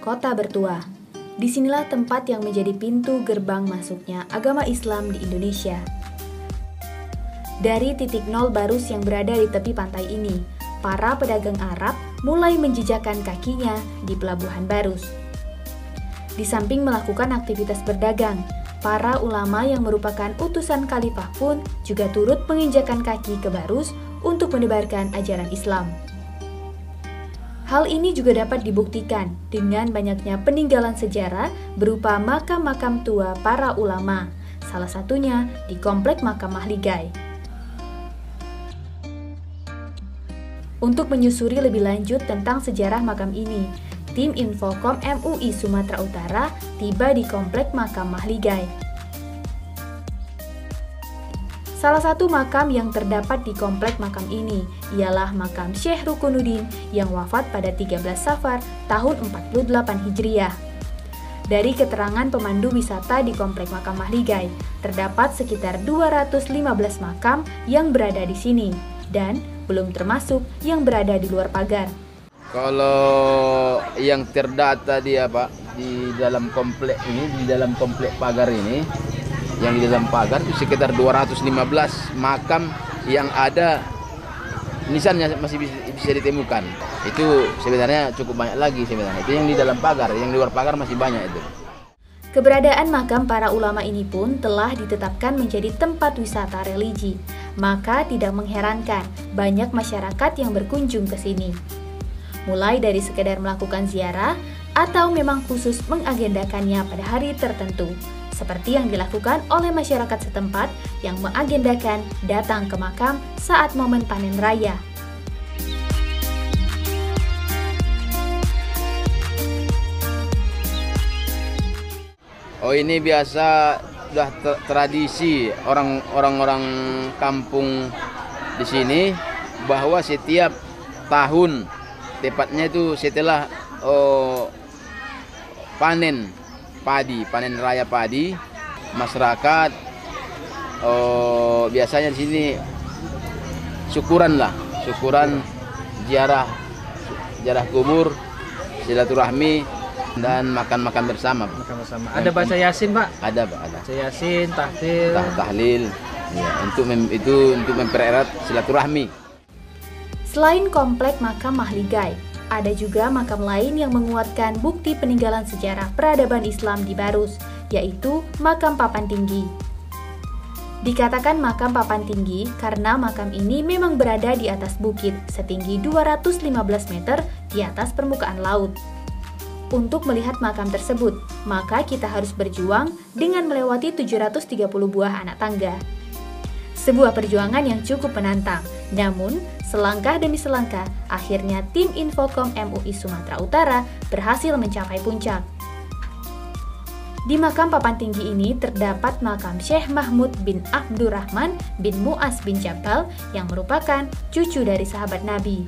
Kota Bertua. Disinilah tempat yang menjadi pintu gerbang masuknya agama Islam di Indonesia. Dari titik nol Barus yang berada di tepi pantai ini, para pedagang Arab mulai menjejakkan kakinya di Pelabuhan Barus. Di samping melakukan aktivitas berdagang, para ulama yang merupakan utusan khalifah pun juga turut menginjakan kaki ke Barus untuk menebarkan ajaran Islam. Hal ini juga dapat dibuktikan dengan banyaknya peninggalan sejarah berupa makam-makam tua para ulama, salah satunya di Komplek Makam Mahligai. Untuk menyusuri lebih lanjut tentang sejarah makam ini, tim Infocom MUI Sumatera Utara tiba di Komplek Makam Mahligai. Salah satu makam yang terdapat di komplek makam ini ialah makam Syekh Rukunuddin yang wafat pada 13 Safar tahun 48 Hijriah. Dari keterangan pemandu wisata di Komplek Makam Mahligai, terdapat sekitar 215 makam yang berada di sini dan belum termasuk yang berada di luar pagar. Kalau yang terdata di dalam komplek ini, di dalam komplek pagar ini, yang di dalam pagar itu sekitar 215 makam yang ada nisannya masih bisa ditemukan. Itu sebenarnya cukup banyak lagi sebenarnya. Itu yang di dalam pagar, yang di luar pagar masih banyak itu. Keberadaan makam para ulama ini pun telah ditetapkan menjadi tempat wisata religi. Maka tidak mengherankan banyak masyarakat yang berkunjung ke sini. Mulai dari sekedar melakukan ziarah atau memang khusus mengagendakannya pada hari tertentu. Seperti yang dilakukan oleh masyarakat setempat yang mengagendakan datang ke makam saat momen panen raya. Oh, ini biasa sudah tradisi orang-orang kampung di sini bahwa setiap tahun, tepatnya itu setelah panen raya padi, masyarakat biasanya di sini syukuran ziarah kubur, silaturahmi dan makan bersama. Ada baca Yasin, Pak? Ada, Pak. Ada. Baca Yasin, tahlil. Ya, untuk mempererat silaturahmi. Selain komplek makam Mahligai, ada juga makam lain yang menguatkan bukti peninggalan sejarah peradaban Islam di Barus, yaitu makam Papan Tinggi. Dikatakan makam Papan Tinggi karena makam ini memang berada di atas bukit setinggi 215 meter di atas permukaan laut. Untuk melihat makam tersebut, maka kita harus berjuang dengan melewati 730 buah anak tangga. Sebuah perjuangan yang cukup menantang, namun selangkah demi selangkah, akhirnya tim Infocom MUI Sumatera Utara berhasil mencapai puncak. Di makam Papan Tinggi ini terdapat makam Syekh Mahmud bin Abdurrahman bin Mu'az bin Jabal yang merupakan cucu dari sahabat Nabi.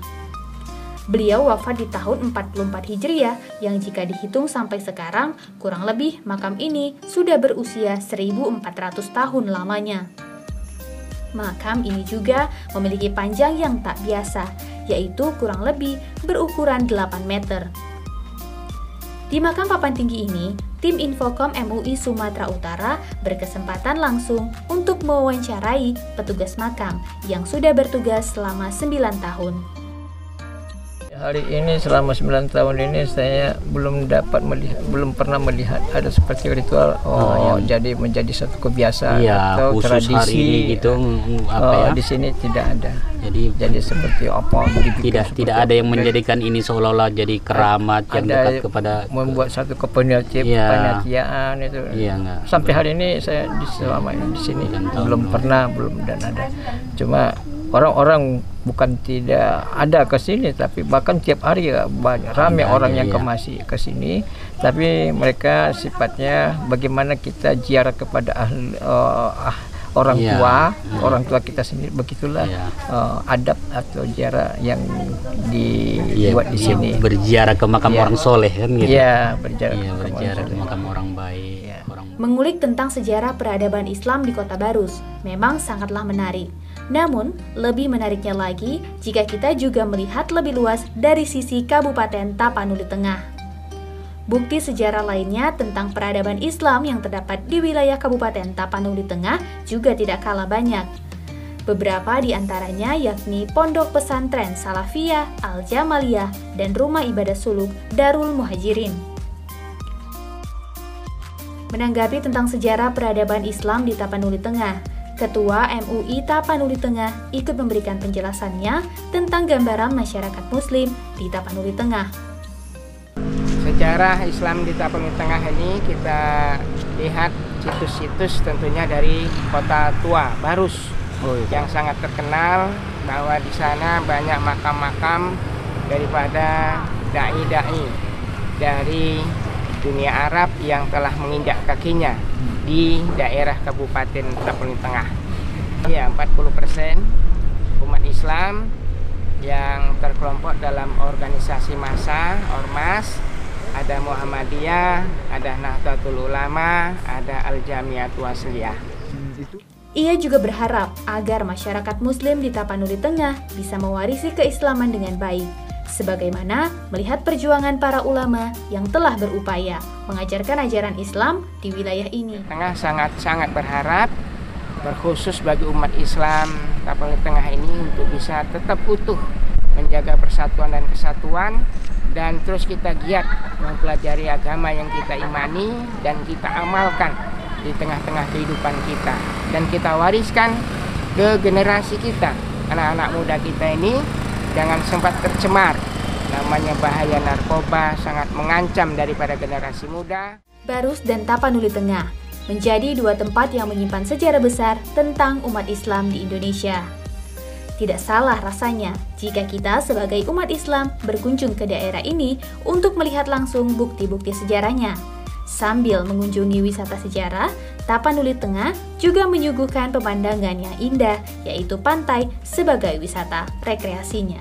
Beliau wafat di tahun 44 Hijriah yang jika dihitung sampai sekarang, kurang lebih makam ini sudah berusia 1400 tahun lamanya. Makam ini juga memiliki panjang yang tak biasa, yaitu kurang lebih berukuran 8 meter. Di makam Papan Tinggi ini, tim Infocom MUI Sumatera Utara berkesempatan langsung untuk mewawancarai petugas makam yang sudah bertugas selama 9 tahun. Hari ini selama 9 tahun ini saya belum pernah melihat ada seperti ritual jadi menjadi satu kebiasaan atau khusus tradisi hari ini gitu di sini tidak ada. Jadi seperti apa tidak ada yang menjadikan ini seolah-olah jadi keramat yang dekat kepada membuat satu kepanitiaan itu. Sampai hari ini saya selama ini di sini belum dan ada. Cuma orang-orang bukan tidak ada ke sini, tapi bahkan tiap hari banyak ramai orang yang ke sini. Tapi mereka sifatnya bagaimana kita ziarah kepada orang tua kita sendiri, begitulah adab atau ziarah yang dibuat di sini. Berziarah ke makam orang soleh kan gitu. Iya, berziarah ke makam orang baik. Mengulik tentang sejarah peradaban Islam di Kota Barus memang sangatlah menarik. Namun, lebih menariknya lagi jika kita juga melihat lebih luas dari sisi Kabupaten Tapanuli Tengah. Bukti sejarah lainnya tentang peradaban Islam yang terdapat di wilayah Kabupaten Tapanuli Tengah juga tidak kalah banyak. Beberapa di antaranya yakni Pondok Pesantren Salafiyah, Al-Jamaliyah, dan Rumah Ibadah Suluk Darul Muhajirin. Menanggapi tentang sejarah peradaban Islam di Tapanuli Tengah, Ketua MUI Tapanuli Tengah ikut memberikan penjelasannya tentang gambaran masyarakat Muslim di Tapanuli Tengah. Sejarah Islam di Tapanuli Tengah ini kita lihat situs-situs tentunya dari Kota Tua, Barus, yang sangat terkenal bahwa di sana banyak makam-makam daripada dai-dai dari dunia Arab yang telah menginjak kakinya di daerah Kabupaten Tapanuli Tengah. Ya, 40% umat Islam yang terkelompok dalam organisasi massa, ormas, ada Muhammadiyah, ada Nahdlatul Ulama, ada Al-Jamiatul Wasliyah. Ia juga berharap agar masyarakat Muslim di Tapanuli Tengah bisa mewarisi keislaman dengan baik, sebagaimana melihat perjuangan para ulama yang telah berupaya mengajarkan ajaran Islam di wilayah ini. Tengah sangat berharap, berkhusus bagi umat Islam Tapanuli Tengah ini untuk bisa tetap utuh, menjaga persatuan dan kesatuan, dan terus kita giat mempelajari agama yang kita imani dan kita amalkan di tengah-tengah kehidupan kita, dan kita wariskan ke generasi kita, anak-anak muda kita ini. Jangan sempat tercemar, namanya bahaya narkoba sangat mengancam daripada generasi muda. Barus dan Tapanuli Tengah menjadi dua tempat yang menyimpan sejarah besar tentang umat Islam di Indonesia. Tidak salah rasanya jika kita sebagai umat Islam berkunjung ke daerah ini untuk melihat langsung bukti-bukti sejarahnya. Sambil mengunjungi wisata sejarah, Tapanuli Tengah juga menyuguhkan pemandangan yang indah, yaitu pantai sebagai wisata rekreasinya.